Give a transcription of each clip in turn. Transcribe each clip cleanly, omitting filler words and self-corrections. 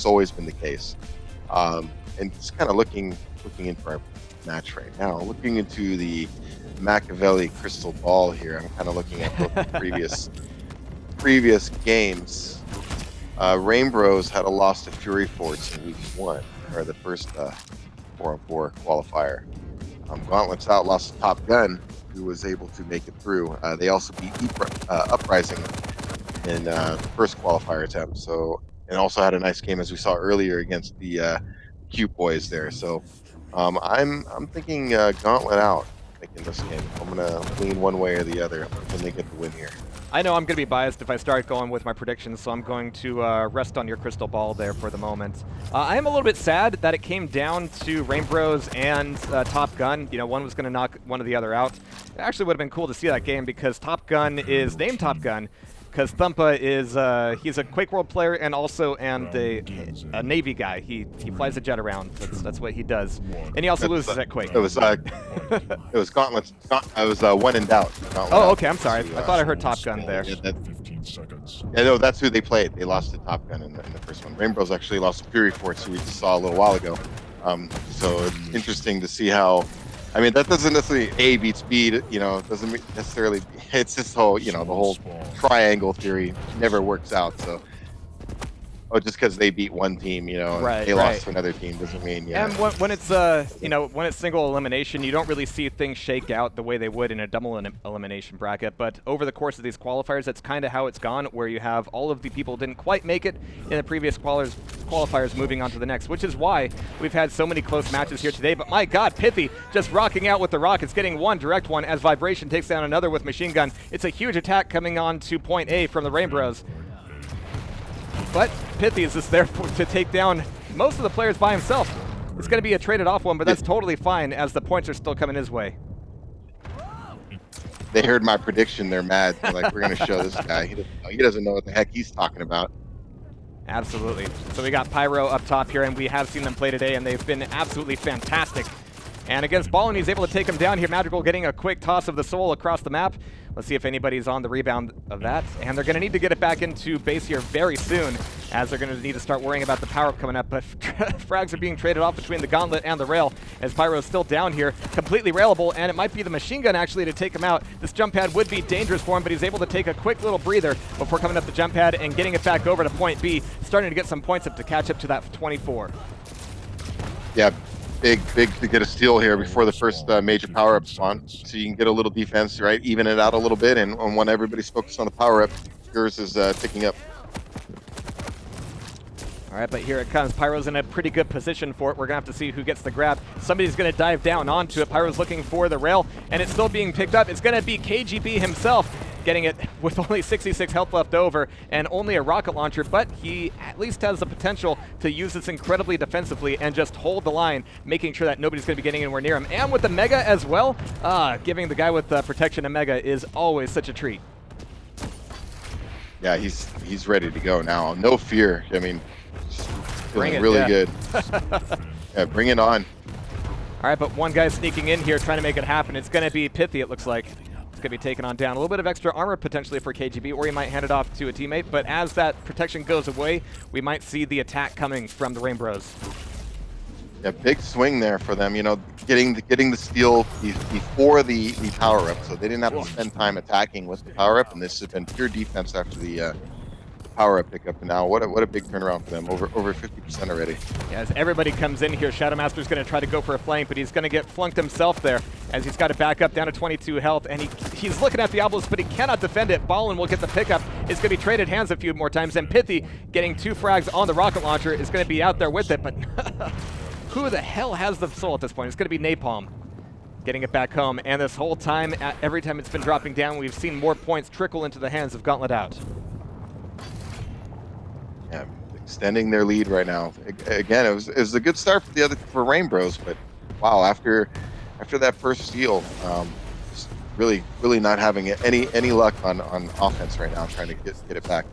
always been the case. And just kind of looking into our match right now, looking into the Machiavelli crystal ball here. I'm kind of looking at both the previous games. Rainbros had a loss to Fury Force in week 1, or the first 4on4 qualifier. Gauntlet's Out lost to Top Gun, who was able to make it through. They also beat Uprising in the first qualifier attempt. So, and also had a nice game, as we saw earlier, against the Q boys there. So I'm thinking Gauntlet Out in this game. I'm gonna lean one way or the other when they get the win here. I know I'm going to be biased if I start going with my predictions, so I'm going to rest on your crystal ball there for the moment. I am a little bit sad that it came down to Rainbros and Top Gun. You know, one was going to knock one of the other out. It actually would have been cool to see that game because Top Gun is named Top Gun because Thumpa is he's a Quake World player and also a Navy guy. He flies a jet around. That's what he does. And he also loses at Quake. It was Gauntlet. It was When in Doubt. Oh, okay. I'm sorry. I thought I heard Top Gun there. Yeah, no, that's who they played. They lost to Top Gun in the first one. Rainbows actually lost to Fury Force, who we just saw a little while ago. So it's interesting to see how. I mean, that doesn't necessarily A beats B, you know, it doesn't necessarily, it's this whole, you know, the whole triangle theory never works out. So, just because they beat one team, you know, they lost to another team doesn't mean, And when it's, you know, when it's single elimination, you don't really see things shake out the way they would in a double elimination bracket. But over the course of these qualifiers, that's kind of how it's gone, where you have all of the people who didn't quite make it in the previous qualifiers moving on to the next, which is why we've had so many close matches here today. But my God, Pthy just rocking out with the rockets, getting one direct one as Vibration takes down another with machine gun. It's a huge attack coming on to point A from the Rainbros. But Pthy is just there to take down most of the players by himself. It's going to be a traded off one, but that's totally fine as the points are still coming his way. They heard my prediction. They're mad. They're like, we're going to show this guy. He doesn't know what the heck he's talking about. Absolutely. So we got Pyro up top here, and we have seen them play today, and they've been absolutely fantastic. And against Ballin, he's able to take him down here. Madrigal getting a quick toss of the soul across the map. Let's see if anybody's on the rebound of that. And they're going to need to get it back into base here very soon, as they're going to need to start worrying about the power-up coming up. But frags are being traded off between the Gauntlet and the Rail, as Pyro's still down here, completely railable, and it might be the machine gun actually to take him out. This jump pad would be dangerous for him, but he's able to take a quick little breather before coming up the jump pad and getting it back over to point B, starting to get some points up to catch up to that 24. Yeah. Big to get a steal here before the first major power-up spawn, so you can get a little defense, right? Even it out a little bit, and when everybody's focused on the power-up, yours is ticking up. All right, but here it comes. Pyro's in a pretty good position for it. We're going to have to see who gets the grab. Somebody's going to dive down onto it. Pyro's looking for the rail, and it's still being picked up. It's going to be KGB himself getting it with only 66 health left over and only a rocket launcher, but he at least has the potential to use this incredibly defensively and just hold the line, making sure that nobody's going to be getting anywhere near him. And with the Mega as well, giving the guy with protection a Mega is always such a treat. Yeah, he's ready to go now. No fear. I mean, feeling really good. Yeah, bring it on. All right, but one guy sneaking in here trying to make it happen. It's going to be Pthy, it looks like. It's going to be taken on down. A little bit of extra armor potentially for KGB, or he might hand it off to a teammate. But as that protection goes away, we might see the attack coming from the Rainbros. Yeah, big swing there for them. You know, getting the steal before the power up, so they didn't have to spend time attacking with the power up, and this has been pure defense after the power up pickup. And now what a big turnaround for them, over 50% already. Yeah, as everybody comes in here, Shadow Master's going to try to go for a flank, but he's going to get flunked himself there, as he's got to back up down to 22 health, and he's looking at the obelisk, but he cannot defend it. Ballin will get the pickup. It's going to be traded hands a few more times, and Pthy getting 2 frags on the rocket launcher is going to be out there with it, but who the hell has the soul at this point? It's going to be Napalm getting it back home, and this whole time, every time it's been dropping down, we've seen more points trickle into the hands of Gauntlet Out. Yeah, extending their lead right now. Again, it was a good start for Rainbros, but wow, after that first steal, really not having any luck on offense right now, trying to get it back.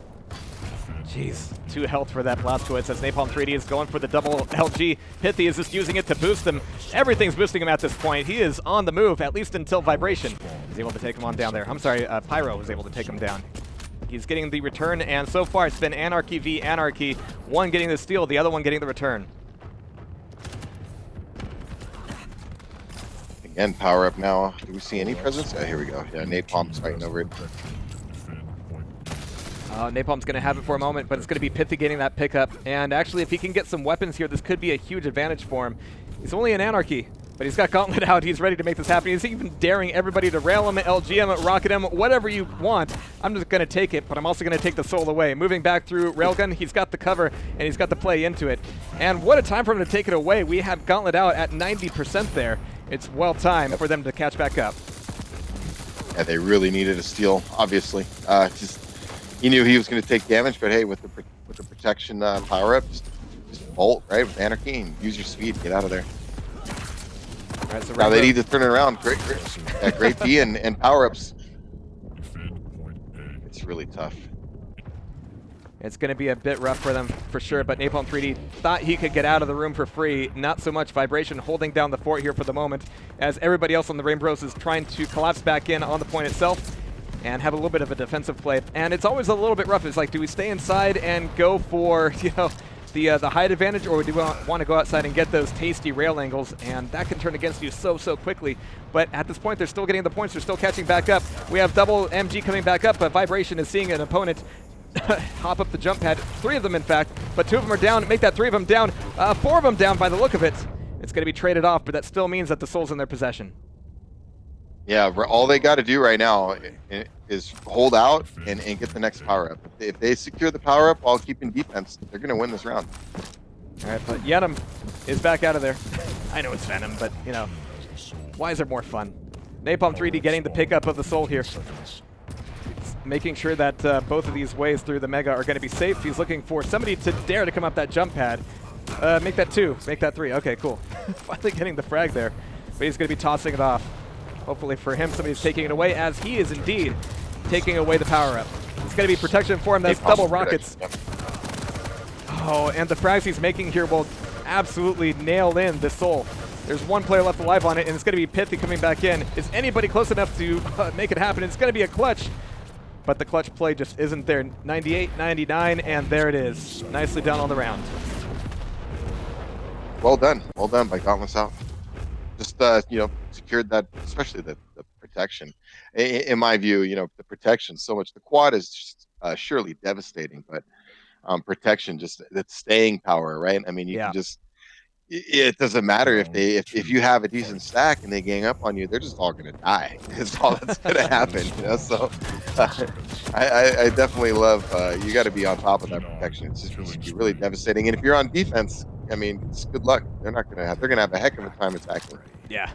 Jeez, 2 health for that Blastoise as Napalm 3D is going for the double LG. Pthy is just using it to boost him. Everything's boosting him at this point. He is on the move, at least until Vibration is able to take him on down there. I'm sorry, Pyro was able to take him down. He's getting the return, and so far it's been Anarchy v Anarchy. One getting the steal, the other one getting the return. Again, power up now. Do we see any presence? Oh, here we go. Yeah, Napalm's fighting over it. Napalm's going to have it for a moment, but it's going to be pthy getting that pickup. And actually, if he can get some weapons here, this could be a huge advantage for him. He's only an Anarchy, but he's got Gauntlet out. He's ready to make this happen. He's even daring everybody to rail him, LG him, rocket him, whatever you want. I'm just going to take it, but I'm also going to take the soul away. Moving back through Railgun, he's got the cover, and he's got the play into it. And what a time for him to take it away. We have Gauntlet out at 90% there. It's well timed for them to catch back up. Yeah, they really needed a steal, obviously. He knew he was going to take damage, but hey, with the protection power up, just bolt right with Anarchy and use your speed, get out of there. All right, so now they need to turn it around. Great D and power ups. It's really tough. It's going to be a bit rough for them for sure, but Napalm 3D thought he could get out of the room for free. Not so much. Vibration holding down the fort here for the moment, as everybody else on the Rainbros is trying to collapse back in on the point itself and have a little bit of a defensive play. And it's always a little bit rough. It's like, do we stay inside and go for, you know, the height advantage, or do we want to go outside and get those tasty rail angles? And that can turn against you so quickly. But at this point, they're still getting the points. They're still catching back up. We have double MG coming back up, but Vibration is seeing an opponent hop up the jump pad. 3 of them, in fact, but 2 of them are down. Make that 3 of them down. 4 of them down by the look of it. It's going to be traded off, but that still means that the soul's in their possession. Yeah, all they got to do right now is hold out and get the next power up. If they secure the power up while keeping defense, they're going to win this round. All right, but venOm is back out of there. I know it's venOm, but, you know, why is there more fun? Napalm 3D getting the pickup of the soul here. Making sure that both of these ways through the Mega are going to be safe. He's looking for somebody to dare to come up that jump pad. Make that 2. Make that 3. Okay, cool. Finally getting the frag there. But he's going to be tossing it off. Hopefully for him, somebody's taking it away, as he is indeed taking away the power-up. It's going to be protection for him. That's double rockets. Yep. Oh, and the frags he's making here will absolutely nail in the soul. There's 1 player left alive on it, and it's going to be pthy coming back in. Is anybody close enough to make it happen? It's going to be a clutch. But the clutch play just isn't there. 98, 99, and there it is. Nicely done on the round. Well done by GauntletOut. Just you know, secured that, especially the protection. In my view, you know, the protection so much. The quad is just, surely devastating, but protection, just that staying power, right? I mean, you can just. It doesn't matter if you have a decent stack and they gang up on you, they're just all gonna die. It's all that's gonna happen, you know. So I definitely love you got to be on top of that protection. It's just really devastating. And if you're on defense, I mean, it's good luck. They're gonna have a heck of a time attacking. Yeah.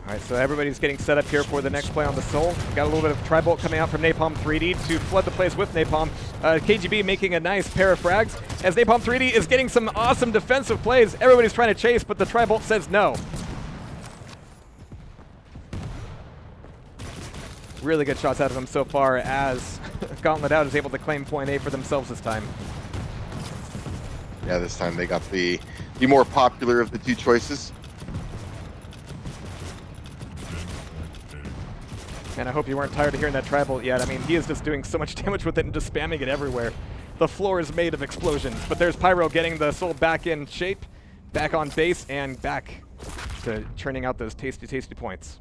All right, so everybody's getting set up here for the next play on the soul. Got a little bit of tri-bolt coming out from Napalm 3D to flood the place with Napalm. KGB making a nice pair of frags, as Napalm 3D is getting some awesome defensive plays. Everybody's trying to chase, but the tri-bolt says no. Really good shots out of him so far, as GauntletOut is able to claim point A for themselves this time. Yeah, this time they got the more popular of the 2 choices. And I hope you weren't tired of hearing that tri-bolt yet. I mean, he is just doing so much damage with it and just spamming it everywhere. The floor is made of explosions. But there's Pyro getting the soul back in shape, back on base, and back to churning out those tasty points.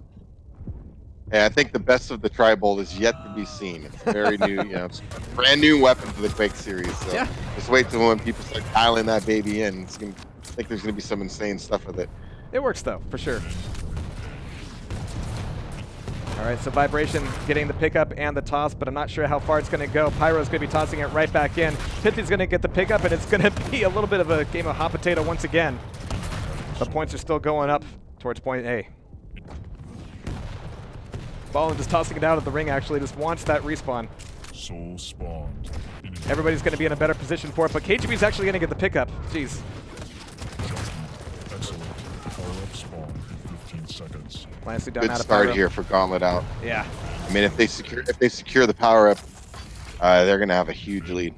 Yeah, I think the best of the tri-bolt is yet to be seen. It's very new, you know, it's a brand new weapon for the Quake series. So yeah. Just wait till when people start dialing that baby in. I think there's going to be some insane stuff with it. It works, though, for sure. All right, so Vibration getting the pickup and the toss, but I'm not sure how far it's going to go. Pyro's going to be tossing it right back in. pthy's going to get the pickup, and it's going to be a little bit of a game of hot potato once again. The points are still going up towards point A. Ballin just tossing it out of the ring, actually. Just wants that respawn. Soul spawned. Everybody's going to be in a better position for it, but KGB's actually going to get the pickup. Jeez. Excellent. Power up spawn in 15 seconds. Nicely done Good out of start Pyro. here for GauntletOut. Yeah. I mean, if they secure the power up, they're going to have a huge lead.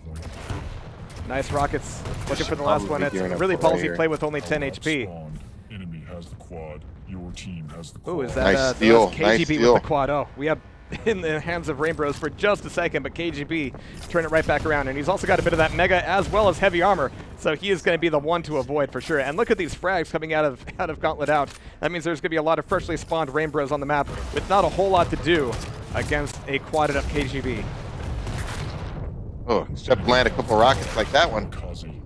Nice rockets. Looking for the last one. Probably It's gearing up really for right ballsy here. play with only 10 Power up HP. spawned. Enemy has the quad. Your team has the quad. Ooh, is that Nice that's steal, KGB nice with steal. the quad? Oh, we have in the hands of Rainbros for just a second, but KGB turn it right back around. And he's also got a bit of that mega as well as heavy armor, so he is going to be the one to avoid for sure. And look at these frags coming out of Gauntlet Out. That means there's going to be a lot of freshly spawned Rainbros on the map with not a whole lot to do against a quadded up KGB. Oh, except land a couple rockets like that one. Kazi, you're in.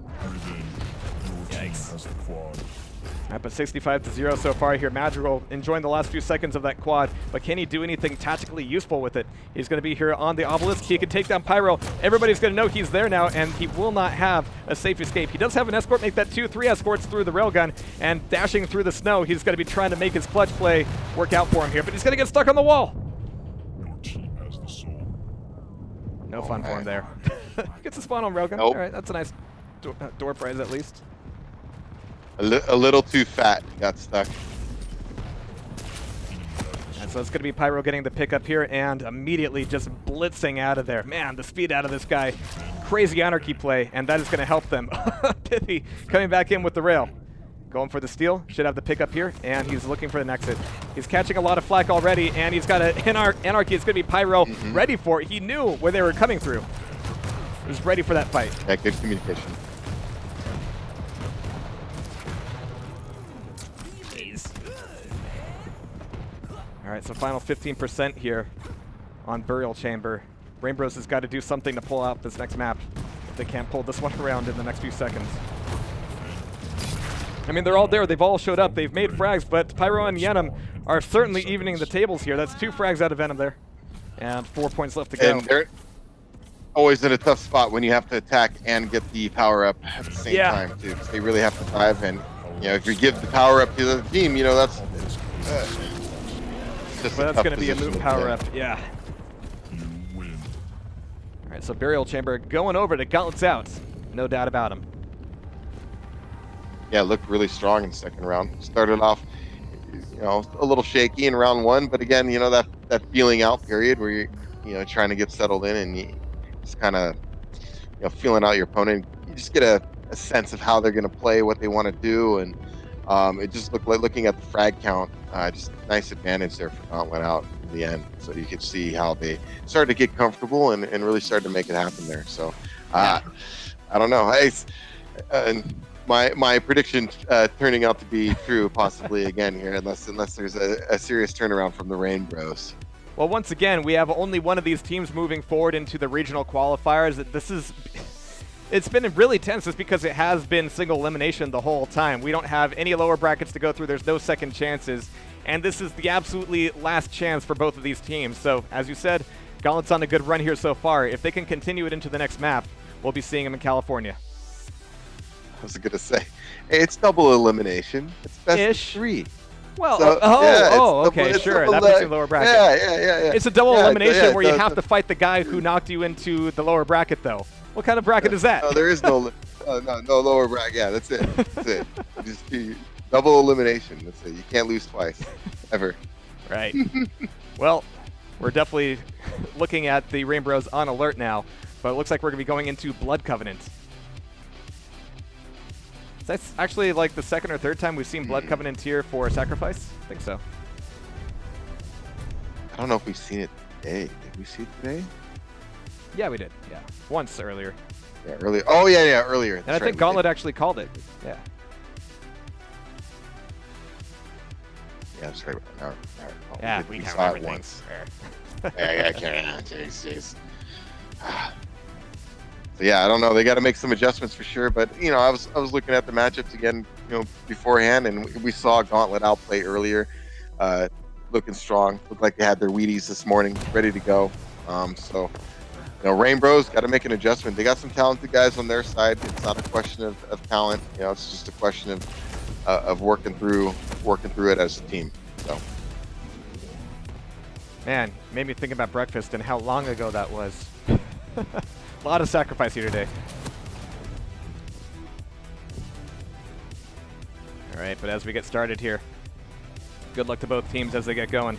Your team Yikes. has the quad. Up at 65-0 so far here. Madrigal enjoying the last few seconds of that quad, but can he do anything tactically useful with it? He's going to be here on the obelisk. He can take down Pyro. Everybody's going to know he's there now, and he will not have a safe escape. He does have an escort, make that 2-3 escorts through the railgun, and dashing through the snow. He's going to be trying to make his clutch play work out for him here, but he's going to get stuck on the wall. Your team has the soul. No fun for him there. Gets a spawn on railgun. Nope. All right, that's a nice door prize at least. A little too fat. Got stuck. And so it's going to be Pyro getting the pick up here and immediately just blitzing out of there. Man, the speed out of this guy. Crazy anarchy play, and that is going to help them. Pithy coming back in with the rail. Going for the steal. Should have the pick up here, and he's looking for an exit. He's catching a lot of flack already, and he's got an anarchy. It's going to be Pyro ready for it. He knew where they were coming through. He was ready for that fight. Yeah, good communication. All right, so final 15% here on Burial Chamber. Rainbros has got to do something to pull out this next map if they can't pull this one around in the next few seconds. I mean, they're all there. They've all showed up. They've made frags, but Pyro and venOm are certainly evening the tables here. That's 2 frags out of venOm there, and 4 points left to go. And they're always in a tough spot when you have to attack and get the power up at the same time too. 'Cause they really have to dive, and if you give the power up to the team, that's just But that's going to be a moot power up. Yeah. You win. All right, so Burial Chamber going over to Gauntlet's Out. No doubt about him. Yeah, looked really strong in the second round. Started off, a little shaky in round 1, but again, that feeling out period where you're trying to get settled in and you just kind of, feeling out your opponent. You just get a sense of how they're going to play, what they want to do, and it just looked like, looking at the frag count, just nice advantage there for Gauntlet Out in the end. So you could see how they started to get comfortable and really started to make it happen there. So I don't know. My prediction turning out to be true possibly again here, unless there's a serious turnaround from the Rainbros. Well, once again, we have only one of these teams moving forward into the regional qualifiers. It's been really tense just because it has been single elimination the whole time. We don't have any lower brackets to go through. There's no second chances. And this is the absolutely last chance for both of these teams. So, as you said, Gauntlet's on a good run here so far. If they can continue it into the next map, we'll be seeing them in California. I was going to say, hey, it's double elimination. It's best of 3. Well, so, okay, sure. That makes it lower bracket. Yeah. It's a double elimination where you have to fight the guy who knocked you into the lower bracket, though. What kind of bracket is that? No, there is no lower bracket. Yeah, that's it. That's it. Just double elimination. That's it. You can't lose twice, ever. Right. Well, we're definitely looking at the Rainbros on alert now, but it looks like we're going to be going into Blood Covenant. That's actually like the second or third time we've seen Blood Covenant here for Sacrifice. I think so. I don't know if we've seen it today. Did we see it today? Yeah, we did. Yeah, once earlier. Yeah, earlier. Oh, yeah, earlier. And I think Gauntlet actually called it. Yeah. Yeah, that's right. Yeah, we can't remember things. I can't. Jeez. So yeah, I don't know. They got to make some adjustments for sure. But I was looking at the matchups again, beforehand, and we saw Gauntlet outplay earlier, looking strong. Looked like they had their Wheaties this morning, ready to go. So Rainbros got to make an adjustment. They got some talented guys on their side. It's not a question of talent. It's just a question of working through it as a team. So. Man, made me think about breakfast and how long ago that was. A lot of sacrifice here today. All right, but as we get started here, good luck to both teams as they get going.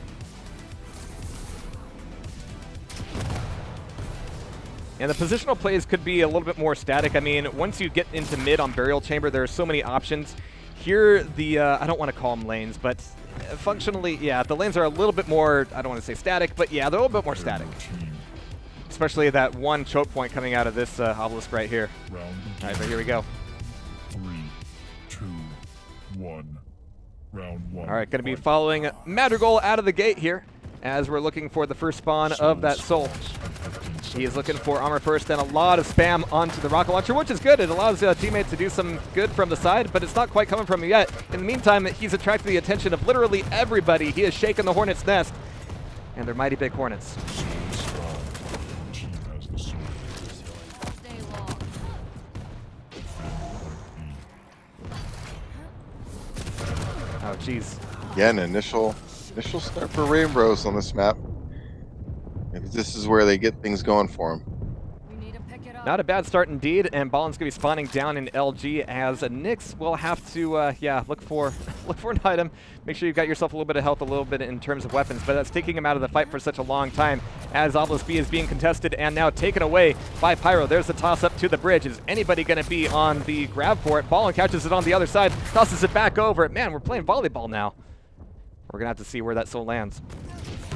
And the positional plays could be a little bit more static. I mean, once you get into mid on Burial Chamber, there are so many options. Here, the I don't want to call them lanes, but functionally, yeah, the lanes are a little bit more, I don't want to say static, but yeah, they're a little bit more static. Especially that one choke point coming out of this obelisk right here. All right, but here we go. 3, 2, 1. Round 1. All right, going to be following Madrigal out of the gate here as we're looking for the first spawn of that soul. He is looking for armor first and a lot of spam onto the rocket launcher, which is good. It allows teammates to do some good from the side, but it's not quite coming from him yet. In the meantime, he's attracted the attention of literally everybody. He has shaken the Hornet's nest, and they're mighty big Hornets. Oh, jeez. Again, initial start for Rainbros on this map. Maybe this is where they get things going for them. Not a bad start indeed, and Ballin's going to be spawning down in LG as Nyx will have to, yeah, look for an item. Make sure you've got yourself a little bit of health, a little bit in terms of weapons, but that's taking him out of the fight for such a long time as Obelisk B is being contested and now taken away by Pyro. There's the toss up to the bridge. Is anybody going to be on the grab for it? Ballin catches it on the other side, tosses it back over. Man, we're playing volleyball now. We're going to have to see where that soul lands.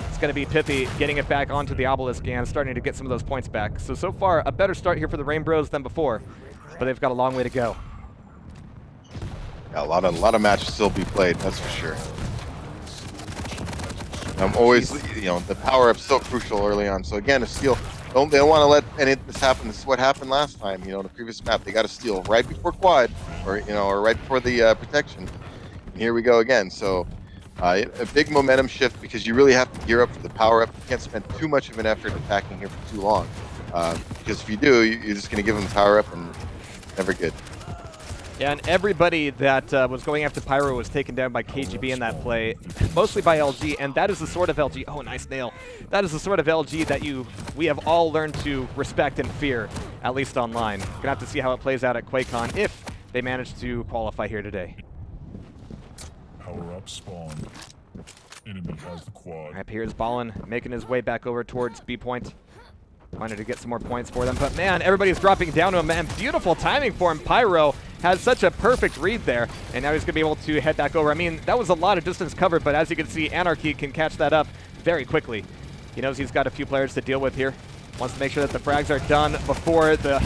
It's going to be pthy getting it back onto the obelisk and starting to get some of those points back. So far, a better start here for the Rainbros than before, but they've got a long way to go. Yeah, a lot of matches still be played, that's for sure. I'm always, you know, the power-up's so crucial early on. So again, a steal, they don't want to let any of this happen. This is what happened last time, you know, in the previous map. They got to steal right before quad, or, you know, or right before the protection. And here we go again. So a big momentum shift because you really have to gear up for the power up. You can't spend too much of an effort attacking here for too long, because if you do, you're just going to give them the power up and never good. Yeah, and everybody that was going after Pyro was taken down by KGB in that play, mostly by LG, and that is the sort of LG. Oh, nice nail. That is the sort of LG that we have all learned to respect and fear, at least online. Gonna have to see how it plays out at QuakeCon if they manage to qualify here today. Power up spawn. Enemy has the quad. All right, here's Ballin making his way back over towards B point. Wanted to get some more points for them, but man, everybody's dropping down to him, man. Beautiful timing for him. Pyro has such a perfect read there, and now he's going to be able to head back over. I mean, that was a lot of distance covered, but as you can see, Anarchy can catch that up very quickly. He knows he's got a few players to deal with here. Wants to make sure that the frags are done before the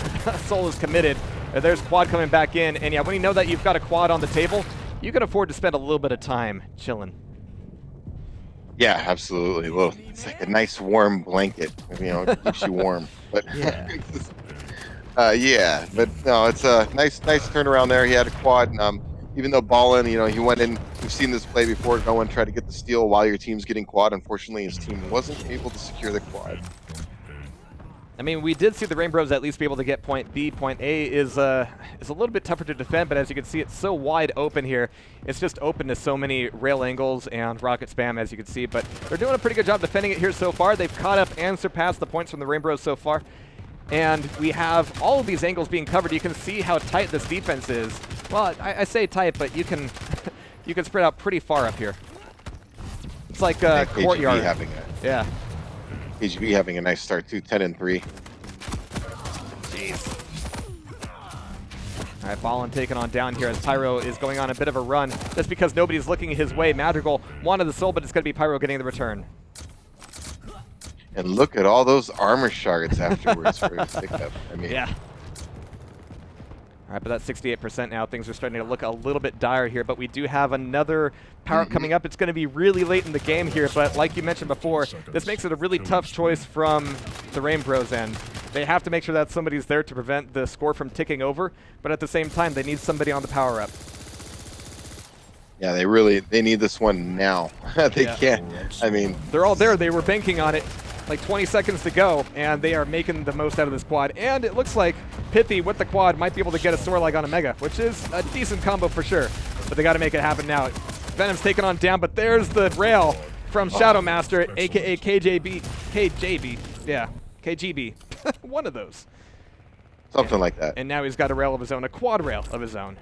soul is committed. There's quad coming back in, and yeah, when you know that you've got a quad on the table, you can afford to spend a little bit of time chilling. Yeah, absolutely. Well, it's like a nice warm blanket. You know, it keeps you warm. But Yeah. yeah, but no, it's a nice turnaround there. He had a quad, and even though Ballin, you know, he went in. We've seen this play before. Go and try to get the steal while your team's getting quad. Unfortunately, his team wasn't able to secure the quad. I mean, we did see the Rainbros at least be able to get point B. Point A is a little bit tougher to defend, but as you can see, it's so wide open here. It's just open to so many rail angles and rocket spam, as you can see. But they're doing a pretty good job defending it here so far. They've caught up and surpassed the points from the Rainbros so far. And we have all of these angles being covered. You can see how tight this defense is. Well, I say tight, but you can you can spread out pretty far up here. It's like a courtyard. Yeah. KGB having a nice start too, 10-3. Jeez. All right, Ballin taken on down here as Pyro is going on a bit of a run. Just because nobody's looking his way. Madrigal wanted the soul, but it's going to be Pyro getting the return. And look at all those armor shards afterwards for his pickup. I mean, yeah. All right, but that's 68% now. Things are starting to look a little bit dire here, but we do have another power-up coming up. It's going to be really late in the game here, but like you mentioned before, this makes it a really tough choice from the Rainbros end. They have to make sure that somebody's there to prevent the score from ticking over, but at the same time, they need somebody on the power-up. Yeah, they need this one now. They can't. I mean, they're all there. They were banking on it. Like 20 seconds to go, and they are making the most out of this quad. And it looks like pthy with the quad might be able to get a sword leg on a Mega, which is a decent combo for sure. But they got to make it happen now. venom's taken on down, but there's the rail from Shadow Master, aka KJB. Yeah, KGB. One of those. Something like that. And now he's got a rail of his own, a quad rail of his own.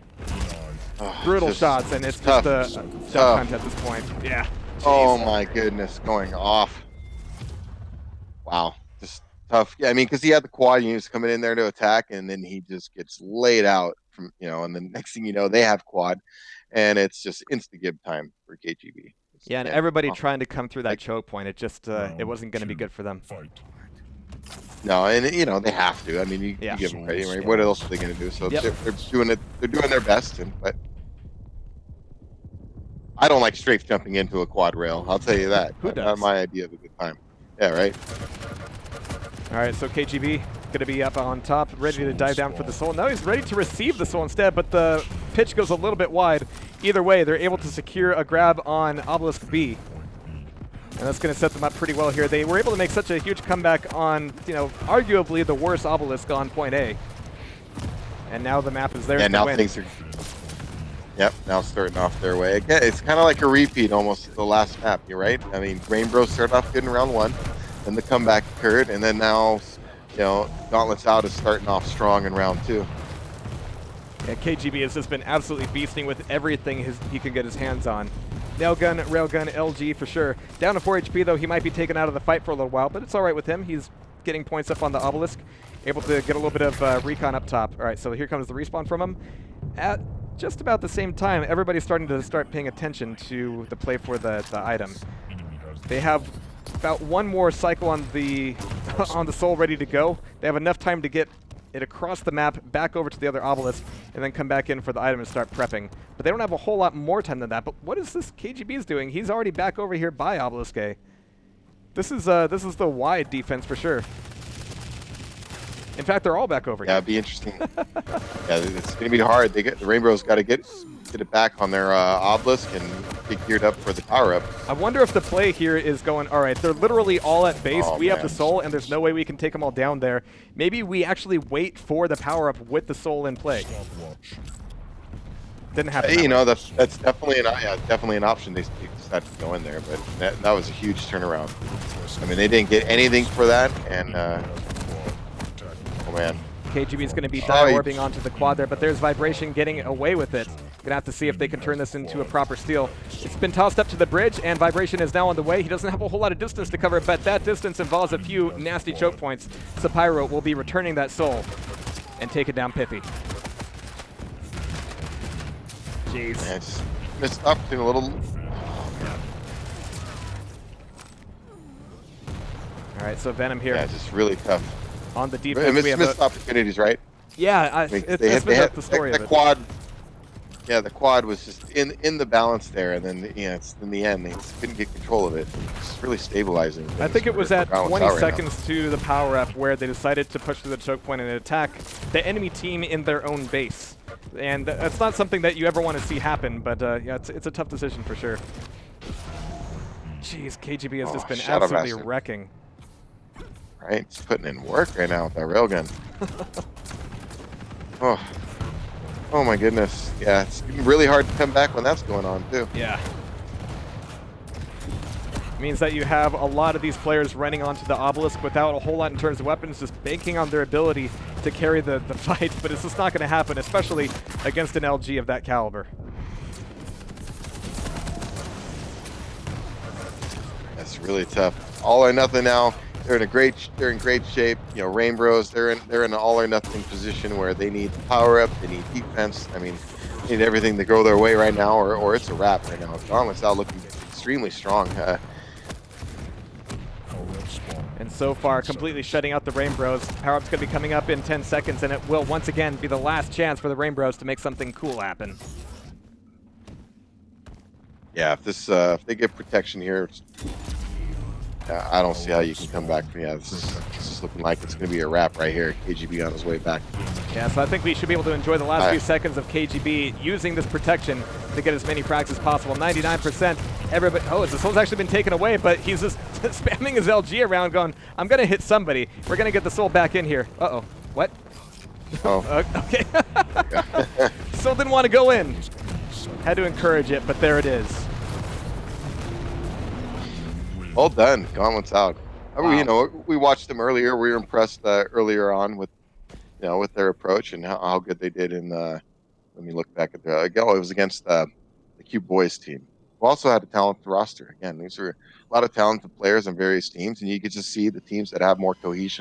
Oh, Brutal shots, and it's just a shot hunt at this point. Yeah. Jeez. Oh my goodness, going off. Wow, just tough. Yeah, I mean, because he had the quad, he was coming in there to attack, and then he just gets laid out from, and then next thing you know, they have quad, and it's just instant give time for KGB. Yeah, and everybody trying to come through that choke point. It just it wasn't going to be good for them. No, and they have to. I mean, you give them credit, right? What else are they going to do? So they're doing it. They're doing their best, but I don't like strafe jumping into a quad rail. I'll tell you that. Who does? Not my idea of a good time. Yeah, right. All right, so KGB going to be up on top, ready to dive down for the soul. Now he's ready to receive the soul instead, but the pitch goes a little bit wide. Either way, they're able to secure a grab on Obelisk B. And that's going to set them up pretty well here. They were able to make such a huge comeback on, arguably the worst Obelisk on point A. And now the map is there to now win. Things are... Yep, now starting off their way. Again, it's kind of like a repeat almost of the last map, you're right? I mean, Rainbros started off good in round 1, then the comeback occurred, and then now, Gauntlet's Out is starting off strong in round 2. Yeah, KGB has just been absolutely beasting with everything he can get his hands on. Nailgun, Railgun, LG for sure. Down to 4 HP though, he might be taken out of the fight for a little while, but it's all right with him. He's getting points up on the Obelisk, able to get a little bit of recon up top. All right, so here comes the respawn from him. At just about the same time, everybody's starting to paying attention to the play for the item. They have about one more cycle on the soul ready to go. They have enough time to get it across the map, back over to the other obelisk, and then come back in for the item and start prepping. But they don't have a whole lot more time than that. But what is this KGB's doing? He's already back over here by obelisk A. This is the wide defense for sure. In fact, they're all back over here. Yeah, it'd be interesting. Yeah, it's going to be hard. The Rainbow's got to get it back on their obelisk and get geared up for the power up. I wonder if the play here is going, all right, they're literally all at base. We have the soul, and there's no way we can take them all down there. Maybe we actually wait for the power up with the soul in play. Didn't happen. Hey, that's definitely an option. They decided to go in there, but that was a huge turnaround. I mean, they didn't get anything for that, and oh man. KGB is going to be die-orbing onto the quad there, but there's Vibration getting away with it. Going to have to see if they can turn this into a proper steal. It's been tossed up to the bridge, and Vibration is now on the way. He doesn't have a whole lot of distance to cover, but that distance involves a few nasty choke points. So Pyro will be returning that soul and taking down pthy. Jeez. Yeah, just missed opportunity a little. All right, so venOm here. Yeah, just really tough. On the defense, we have missed opportunities, right? Yeah, it's been the story of it. Quad. Yeah, the quad was just in the balance there, and then in the end they just couldn't get control of it. It's really stabilizing. I think it was at 20 seconds to the power up where they decided to push through the choke point and attack the enemy team in their own base, and that's not something that you ever want to see happen. But yeah, it's a tough decision for sure. Jeez, KGB has just been absolutely wrecking. Right, he's putting in work right now with that railgun. Oh my goodness. Yeah, it's really hard to come back when that's going on too. Yeah. It means that you have a lot of these players running onto the obelisk without a whole lot in terms of weapons, just banking on their ability to carry the fight, but it's just not going to happen, especially against an LG of that caliber. That's really tough. All or nothing now. They're in great shape. Rainbros, they're in an all or nothing position where they need power up, they need defense. I mean, they need everything to go their way right now, or it's a wrap right now. Gauntlet's out looking extremely strong. And so far, completely shutting out the Rainbros. Power-up's going to be coming up in 10 seconds, and it will once again be the last chance for the Rainbros to make something cool happen. Yeah, if they get protection here, I don't see how you can come back from. Yeah, this is looking like it's going to be a wrap right here. KGB on his way back. Yeah, so I think we should be able to enjoy the last few seconds of KGB using this protection to get as many frags as possible. 99%. Everybody. Oh, the soul's actually been taken away, but he's just spamming his LG around, going, "I'm going to hit somebody. We're going to get the soul back in here." Uh-oh. What? Oh. Okay. Soul didn't want to go in. Had to encourage it, but there it is. Well done. Gauntlet's out. Wow. We watched them earlier. We were impressed earlier on with, with their approach and how good they did in the. Let me look back at it was against the Cube Boys team. We also had a talented roster. Again, these are a lot of talented players on various teams, and you could just see the teams that have more cohesion.